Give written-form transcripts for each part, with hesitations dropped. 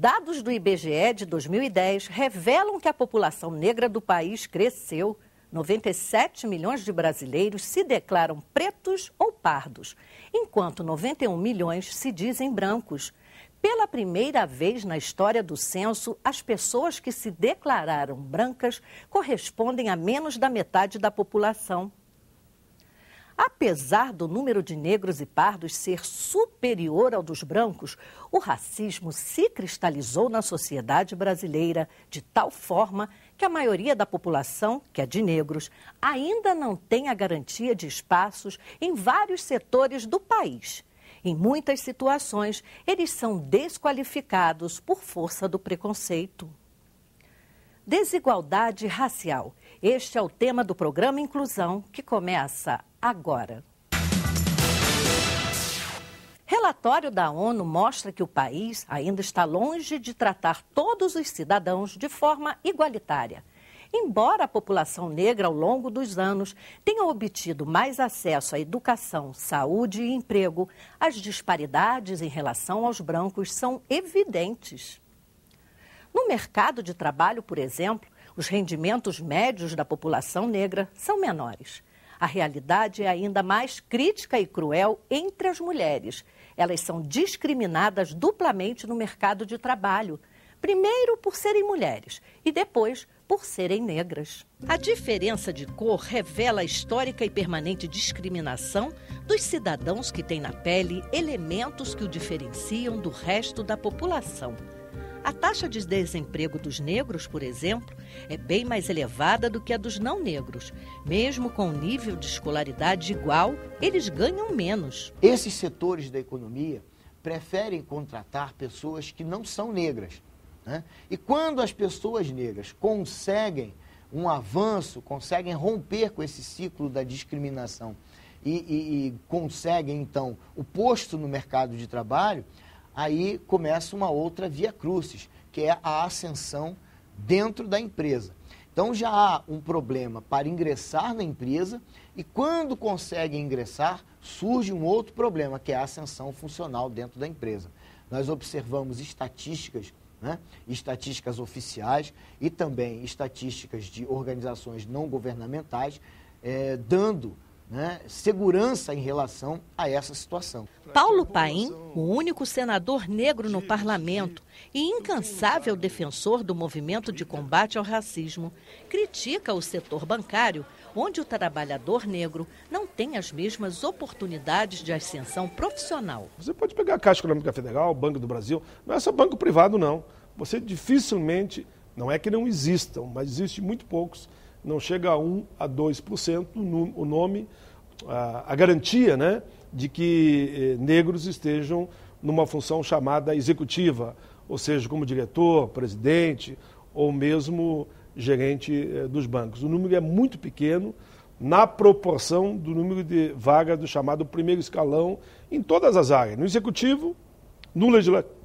Dados do IBGE de 2010 revelam que a população negra do país cresceu. 97 milhões de brasileiros se declaram pretos ou pardos, enquanto 91 milhões se dizem brancos. Pela primeira vez na história do censo, as pessoas que se declararam brancas correspondem a menos da metade da população. Apesar do número de negros e pardos ser superior ao dos brancos, o racismo se cristalizou na sociedade brasileira de tal forma que a maioria da população, que é de negros, ainda não tem a garantia de espaços em vários setores do país. Em muitas situações, eles são desqualificados por força do preconceito. Desigualdade racial. Este é o tema do programa Inclusão, que começa agora. Relatório da ONU mostra que o país ainda está longe de tratar todos os cidadãos de forma igualitária. Embora a população negra, ao longo dos anos, tenha obtido mais acesso à educação, saúde e emprego, as disparidades em relação aos brancos são evidentes. No mercado de trabalho, por exemplo, os rendimentos médios da população negra são menores. A realidade é ainda mais crítica e cruel entre as mulheres. Elas são discriminadas duplamente no mercado de trabalho. Primeiro por serem mulheres e depois por serem negras. A diferença de cor revela a histórica e permanente discriminação dos cidadãos que têm na pele elementos que o diferenciam do resto da população. A taxa de desemprego dos negros, por exemplo, é bem mais elevada do que a dos não negros. Mesmo com um nível de escolaridade igual, eles ganham menos. Esses setores da economia preferem contratar pessoas que não são negras, né? E quando as pessoas negras conseguem um avanço, conseguem romper com esse ciclo da discriminação e conseguem, então, o posto no mercado de trabalho, aí começa uma outra via crucis, que é a ascensão dentro da empresa. Então já há um problema para ingressar na empresa e quando conseguem ingressar, surge um outro problema, que é a ascensão funcional dentro da empresa. Nós observamos estatísticas, né, estatísticas oficiais e também estatísticas de organizações não governamentais, dando, né, segurança em relação a essa situação. Paulo Paim, o único senador negro no parlamento e incansável defensor do movimento de combate ao racismo, critica o setor bancário, onde o trabalhador negro não tem as mesmas oportunidades de ascensão profissional. Você pode pegar a Caixa Econômica Federal, o Banco do Brasil, não é só banco privado não. Você dificilmente, não é que não existam, mas existe muito poucos, não chega a 1 a 2% o nome, a garantia, né, de que negros estejam numa função chamada executiva, ou seja, como diretor, presidente ou mesmo gerente dos bancos. O número é muito pequeno na proporção do número de vagas do chamado primeiro escalão em todas as áreas, no executivo, no legislativo,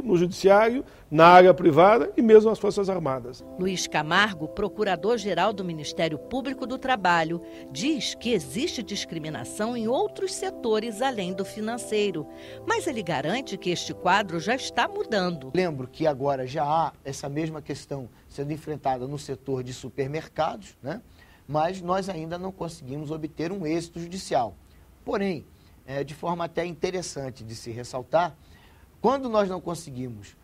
no judiciário, na área privada e mesmo nas Forças Armadas. Luiz Camargo, procurador-geral do Ministério Público do Trabalho, diz que existe discriminação em outros setores além do financeiro, mas ele garante que este quadro já está mudando. Lembro que agora já há essa mesma questão sendo enfrentada no setor de supermercados, né? Mas nós ainda não conseguimos obter um êxito judicial. Porém, de forma até interessante de se ressaltar, quando nós não conseguimos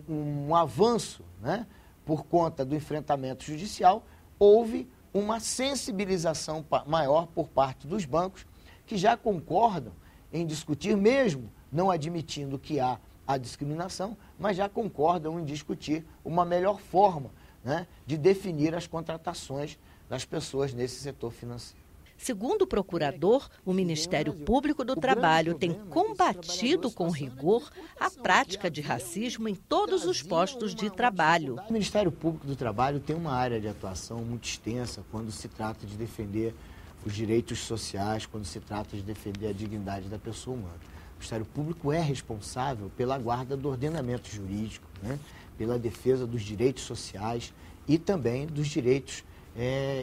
um avanço, né, por conta do enfrentamento judicial, houve uma sensibilização maior por parte dos bancos, que já concordam em discutir, mesmo não admitindo que há a discriminação, mas já concordam em discutir uma melhor forma, né, de definir as contratações das pessoas nesse setor financeiro. Segundo o procurador, o Ministério Público do Trabalho tem combatido com rigor a prática de racismo em todos os postos de trabalho. O Ministério Público do Trabalho tem uma área de atuação muito extensa quando se trata de defender os direitos sociais, quando se trata de defender a dignidade da pessoa humana. O Ministério Público é responsável pela guarda do ordenamento jurídico, né, pela defesa dos direitos sociais e também dos direitos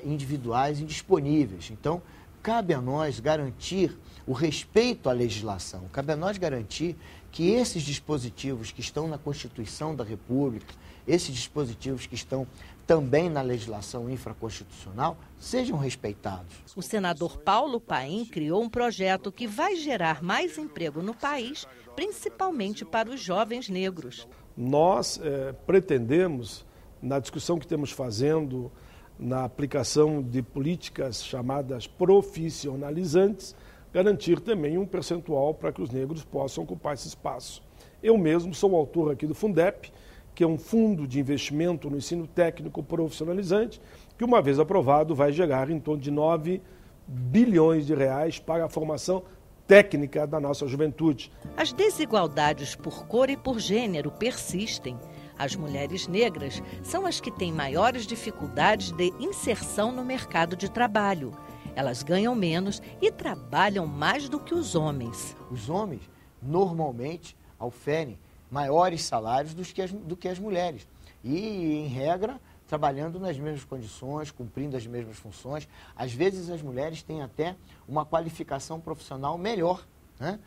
individuais indisponíveis. Então, cabe a nós garantir o respeito à legislação. Cabe a nós garantir que esses dispositivos que estão na Constituição da República, esses dispositivos que estão também na legislação infraconstitucional, sejam respeitados. O senador Paulo Paim criou um projeto que vai gerar mais emprego no país, principalmente para os jovens negros. Nós pretendemos, na discussão que estamos fazendo, na aplicação de políticas chamadas profissionalizantes, garantir também um percentual para que os negros possam ocupar esse espaço. Eu mesmo sou o autor aqui do Fundep, que é um fundo de investimento no ensino técnico profissionalizante, que uma vez aprovado vai gerar em torno de 9 bilhões de reais para a formação técnica da nossa juventude. As desigualdades por cor e por gênero persistem. As mulheres negras são as que têm maiores dificuldades de inserção no mercado de trabalho. Elas ganham menos e trabalham mais do que os homens. Os homens, normalmente, oferem maiores salários do que as mulheres. E, em regra, trabalhando nas mesmas condições, cumprindo as mesmas funções. Às vezes, as mulheres têm até uma qualificação profissional melhor, né?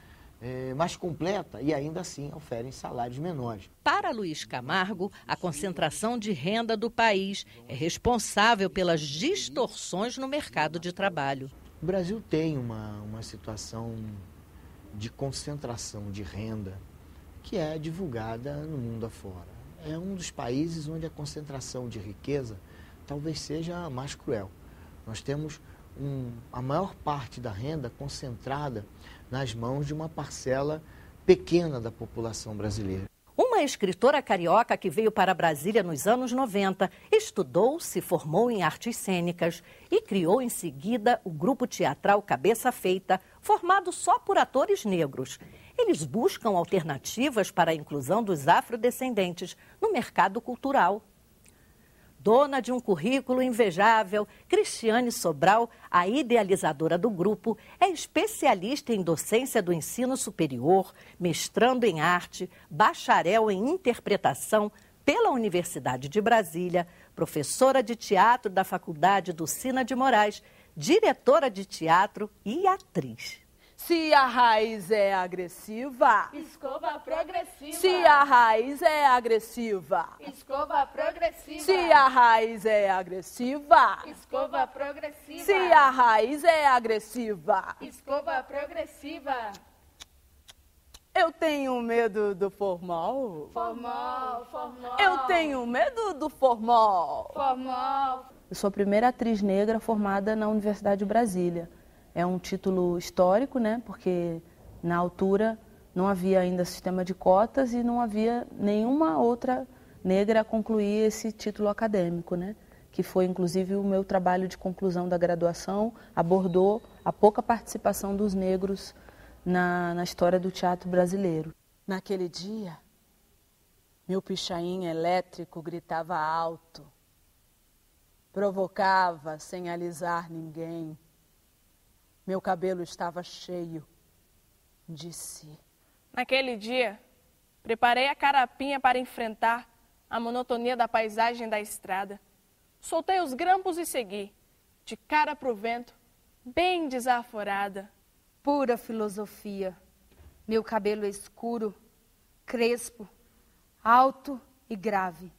Mais completa, e ainda assim oferem salários menores. Para Luiz Camargo, a concentração de renda do país é responsável pelas distorções no mercado de trabalho. O Brasil tem uma situação de concentração de renda que é divulgada no mundo afora. É um dos países onde a concentração de riqueza talvez seja a mais cruel. Nós temos a maior parte da renda concentrada nas mãos de uma parcela pequena da população brasileira. Uma escritora carioca que veio para Brasília nos anos 90, estudou, se formou em artes cênicas e criou em seguida o grupo teatral Cabeça Feita, formado só por atores negros. Eles buscam alternativas para a inclusão dos afrodescendentes no mercado cultural. Dona de um currículo invejável, Cristiane Sobral, a idealizadora do grupo, é especialista em docência do ensino superior, mestrando em arte, bacharel em interpretação pela Universidade de Brasília, professora de teatro da Faculdade Dulcina de Moraes, diretora de teatro e atriz. Se a raiz é agressiva, escova progressiva. Se a raiz é agressiva, escova progressiva. Se a raiz é agressiva, escova progressiva. Se a raiz é agressiva, escova progressiva. Eu tenho medo do formal. Formal, formal. Eu tenho medo do formal. Formal. Eu sou a primeira atriz negra formada na Universidade de Brasília. É um título histórico, né? Porque na altura não havia ainda sistema de cotas e não havia nenhuma outra negra a concluir esse título acadêmico, né? Que foi inclusive o meu trabalho de conclusão da graduação, abordou a pouca participação dos negros na história do teatro brasileiro. Naquele dia, meu pichain elétrico gritava alto, provocava sem alisar ninguém. Meu cabelo estava cheio de si. Naquele dia, preparei a carapinha para enfrentar a monotonia da paisagem da estrada. Soltei os grampos e segui, de cara pro vento, bem desaforada. Pura filosofia. Meu cabelo escuro, crespo, alto e grave.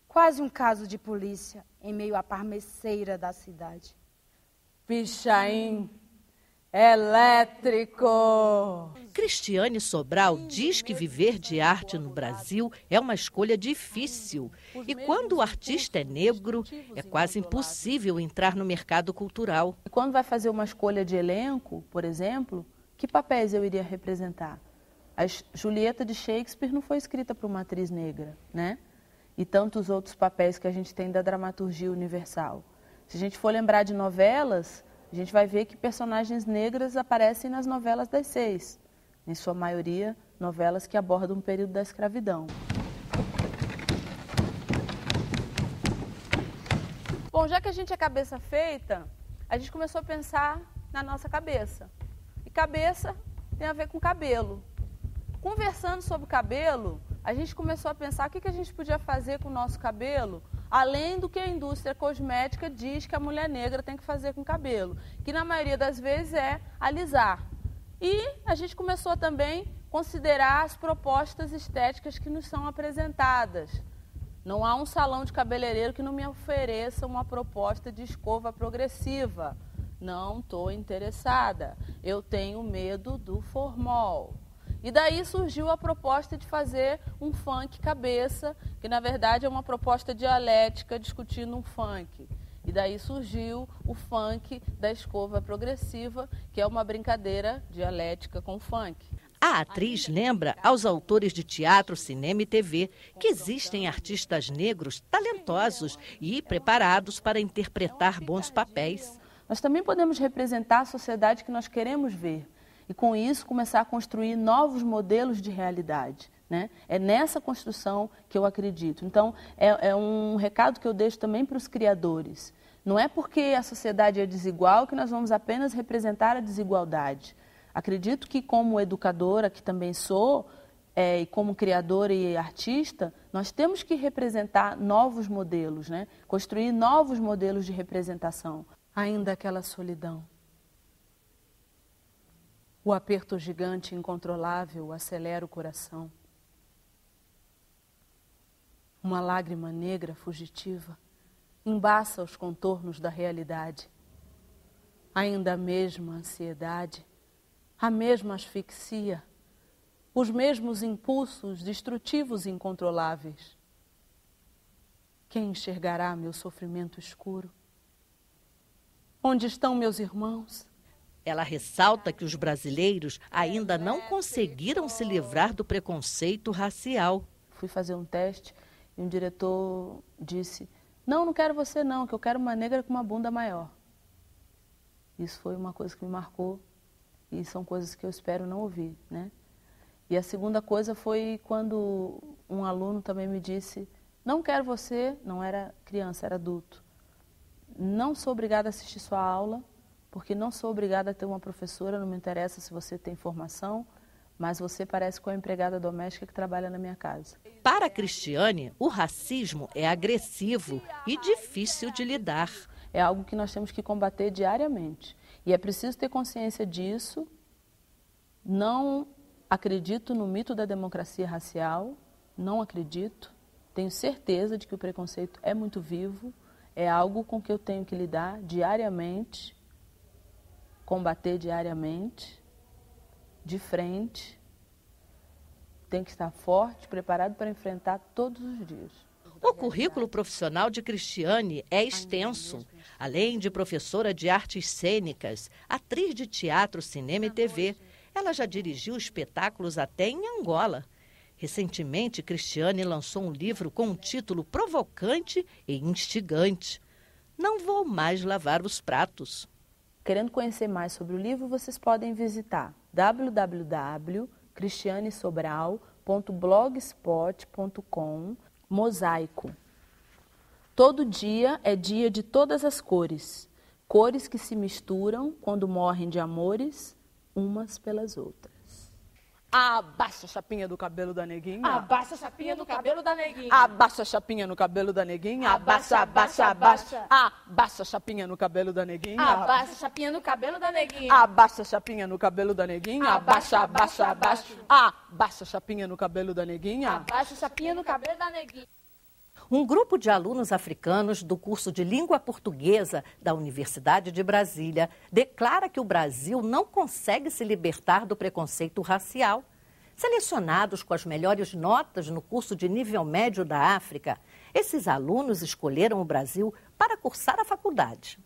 Quase um caso de polícia em meio à parmeceira da cidade. Pichain elétrico. Cristiane Sobral diz que viver de arte no Brasil é uma escolha difícil. E quando o artista é negro, é quase impossível entrar no mercado cultural. E quando vai fazer uma escolha de elenco, por exemplo, que papéis eu iria representar? A Julieta de Shakespeare não foi escrita por uma atriz negra, né? E tantos outros papéis que a gente tem da dramaturgia universal. Se a gente for lembrar de novelas, a gente vai ver que personagens negras aparecem nas novelas das 6. Em sua maioria, novelas que abordam o período da escravidão. Bom, já que a gente é cabeça feita, a gente começou a pensar na nossa cabeça. E cabeça tem a ver com cabelo. Conversando sobre cabelo, a gente começou a pensar o que a gente podia fazer com o nosso cabelo, além do que a indústria cosmética diz que a mulher negra tem que fazer com o cabelo, que na maioria das vezes é alisar. E a gente começou também a considerar as propostas estéticas que nos são apresentadas. Não há um salão de cabeleireiro que não me ofereça uma proposta de escova progressiva. Não estou interessada. Eu tenho medo do formol. E daí surgiu a proposta de fazer um funk cabeça, que na verdade é uma proposta dialética discutindo um funk. E daí surgiu o funk da escova progressiva, que é uma brincadeira dialética com funk. A atriz lembra aos autores de teatro, cinema e TV que existem artistas negros talentosos e preparados para interpretar bons papéis. Nós também podemos representar a sociedade que nós queremos ver e, com isso, começar a construir novos modelos de realidade, né? É nessa construção que eu acredito. Então, é um recado que eu deixo também para os criadores. Não é porque a sociedade é desigual que nós vamos apenas representar a desigualdade. Acredito que, como educadora, que também sou, e como criadora e artista, nós temos que representar novos modelos, né? Construir novos modelos de representação. Ainda aquela solidão. O aperto gigante incontrolável acelera o coração. Uma lágrima negra fugitiva embaça os contornos da realidade. Ainda a mesma ansiedade, a mesma asfixia, os mesmos impulsos destrutivos e incontroláveis. Quem enxergará meu sofrimento escuro? Onde estão meus irmãos? Ela ressalta que os brasileiros ainda não conseguiram se livrar do preconceito racial. Fui fazer um teste e um diretor disse: não quero você não, que eu quero uma negra com uma bunda maior. Isso foi uma coisa que me marcou e são coisas que eu espero não ouvir, né? E a segunda coisa foi quando um aluno também me disse: não quero você, não era criança, era adulto. Não sou obrigada a assistir sua aula, porque não sou obrigada a ter uma professora, não me interessa se você tem formação, mas você parece com a empregada doméstica que trabalha na minha casa. Para a Cristiane, o racismo é agressivo e difícil de lidar. É algo que nós temos que combater diariamente. E é preciso ter consciência disso. Não acredito no mito da democracia racial, não acredito. Tenho certeza de que o preconceito é muito vivo, é algo com que eu tenho que lidar diariamente, combater diariamente, de frente. Tem que estar forte, preparado para enfrentar todos os dias. O currículo profissional de Cristiane é extenso. Além de professora de artes cênicas, atriz de teatro, cinema e TV, ela já dirigiu espetáculos até em Angola. Recentemente, Cristiane lançou um livro com um título provocante e instigante: Não Vou Mais Lavar os Pratos. Querendo conhecer mais sobre o livro, vocês podem visitar www.cristianesobral.blogspot.com. Mosaico. Todo dia é dia de todas as cores. Cores que se misturam quando morrem de amores umas pelas outras. Abaixa a chapinha do cabelo da neguinha. Abaixa a chapinha do cabelo da neguinha. Abaixa a chapinha no cabelo da neguinha. Abaixa, abaixa, abaixa. Abaixa a chapinha no cabelo da neguinha. Abaixa a chapinha no cabelo da neguinha. Abaixa a chapinha no cabelo da neguinha. Abaixa, abaixa, abaixa. Abaixa a chapinha no cabelo da neguinha. Abaixa a chapinha no cabelo da neguinha. Um grupo de alunos africanos do curso de Língua Portuguesa da Universidade de Brasília declara que o Brasil não consegue se libertar do preconceito racial. Selecionados com as melhores notas no curso de nível médio da África, esses alunos escolheram o Brasil para cursar a faculdade.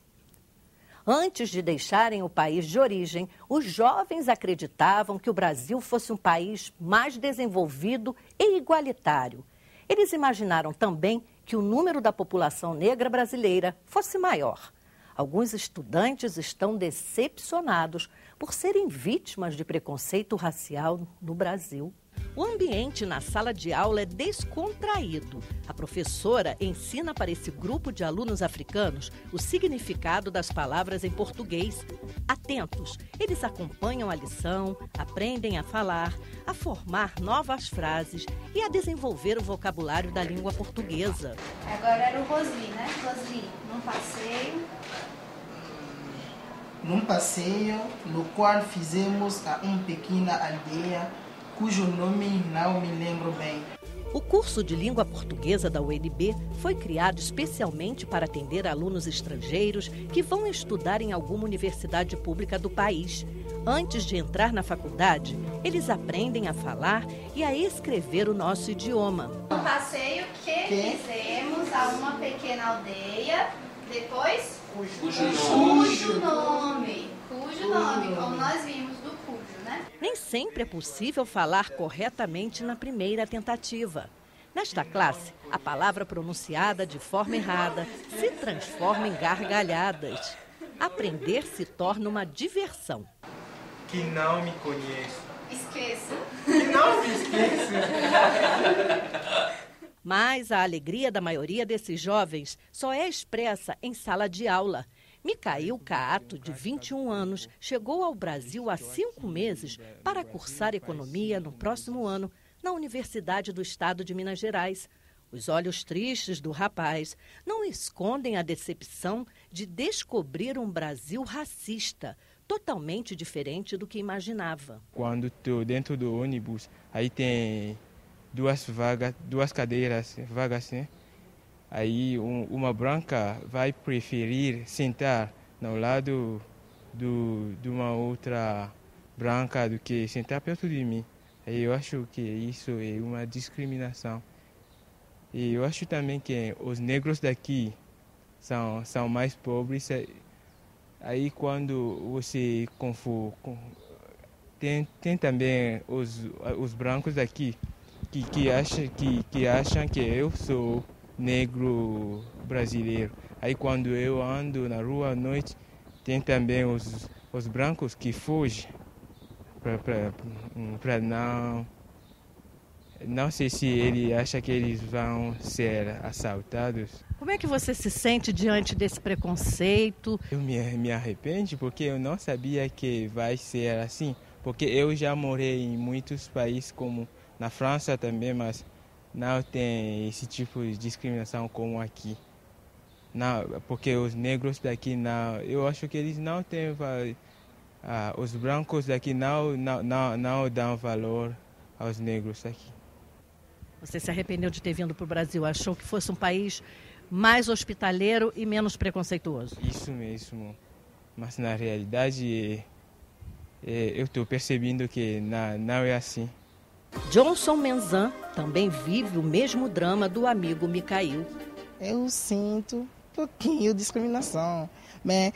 Antes de deixarem o país de origem, os jovens acreditavam que o Brasil fosse um país mais desenvolvido e igualitário. Eles imaginaram também que o número da população negra brasileira fosse maior. Alguns estudantes estão decepcionados por serem vítimas de preconceito racial no Brasil. O ambiente na sala de aula é descontraído. A professora ensina para esse grupo de alunos africanos o significado das palavras em português. Atentos, eles acompanham a lição, aprendem a falar, a formar novas frases e a desenvolver o vocabulário da língua portuguesa. Agora era o Rosli, né? Rosli, num passeio. num passeio no qual fizemos a uma pequena aldeia cujo nome não me lembro bem. O curso de língua portuguesa da UNB foi criado especialmente para atender alunos estrangeiros que vão estudar em alguma universidade pública do país. Antes de entrar na faculdade, eles aprendem a falar e a escrever o nosso idioma. Um passeio que fizemos a uma pequena aldeia, depois cujo nome, como nós vimos do cujo, né? Nem sempre é possível falar corretamente na primeira tentativa. Nesta classe, a palavra pronunciada de forma errada se transforma em gargalhadas. Aprender se torna uma diversão. Que não me conheço. Esqueça. Que não me esqueça. Mas a alegria da maioria desses jovens só é expressa em sala de aula. Micail Caato, de 21 anos, chegou ao Brasil há 5 meses para cursar economia no próximo ano na Universidade do Estado de Minas Gerais. Os olhos tristes do rapaz não escondem a decepção de descobrir um Brasil racista, totalmente diferente do que imaginava. Quando estou dentro do ônibus, aí tem duas cadeiras vagas, né? Aí uma branca vai preferir sentar ao lado de uma outra branca do que sentar perto de mim. Aí eu acho que isso é uma discriminação. E eu acho também que os negros daqui são mais pobres. Aí quando você tem também os brancos daqui que acham que eu sou negro brasileiro. Aí quando eu ando na rua à noite, tem também os brancos que fogem para não sei se ele acha que eles vão ser assaltados. Como é que você se sente diante desse preconceito? Eu me arrependo porque eu não sabia que vai ser assim, porque eu já morei em muitos países, como na França também, mas não tem esse tipo de discriminação como aqui. Não, porque os negros daqui não, eu acho que eles não têm os brancos daqui não dão valor aos negros aqui. Você se arrependeu de ter vindo para o Brasil? Achou que fosse um país mais hospitaleiro e menos preconceituoso? Isso mesmo. Mas na realidade eu estou percebendo que não é assim. Johnson Menzan também vive o mesmo drama do amigo Micail. Eu sinto um pouquinho de discriminação, mas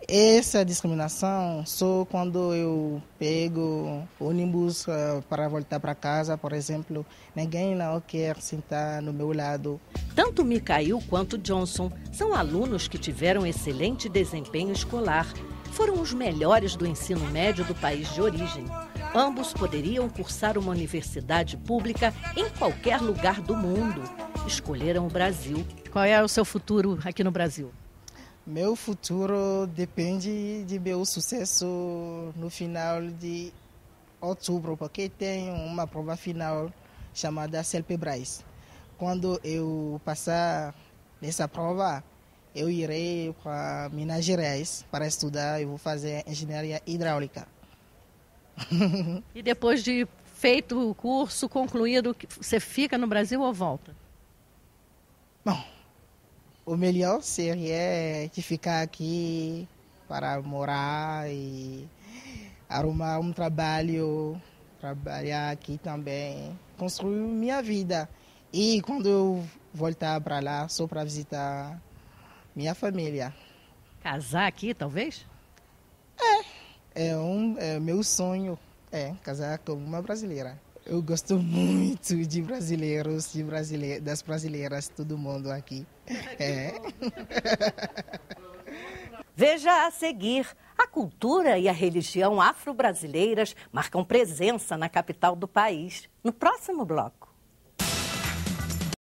essa discriminação só quando eu pego ônibus para voltar para casa, por exemplo, ninguém não quer sentar no meu lado. Tanto Micail quanto Johnson são alunos que tiveram excelente desempenho escolar. Foram os melhores do ensino médio do país de origem. Ambos poderiam cursar uma universidade pública em qualquer lugar do mundo. Escolheram o Brasil. Qual é o seu futuro aqui no Brasil? Meu futuro depende de meu sucesso no final de outubro, porque tenho uma prova final chamada CELPE-BRAS. Quando eu passar nessa prova, eu irei para Minas Gerais para estudar. Eu vou fazer engenharia hidráulica. E depois de feito o curso, concluído, você fica no Brasil ou volta? Bom, o melhor seria de ficar aqui para morar e arrumar um trabalho, trabalhar aqui também, construir minha vida. E quando eu voltar para lá, só para visitar minha família. Casar aqui, talvez? É meu sonho, casar com uma brasileira. Eu gosto muito de brasileiros, das brasileiras, todo mundo aqui. Veja a seguir, a cultura e a religião afro-brasileiras marcam presença na capital do país. No próximo bloco.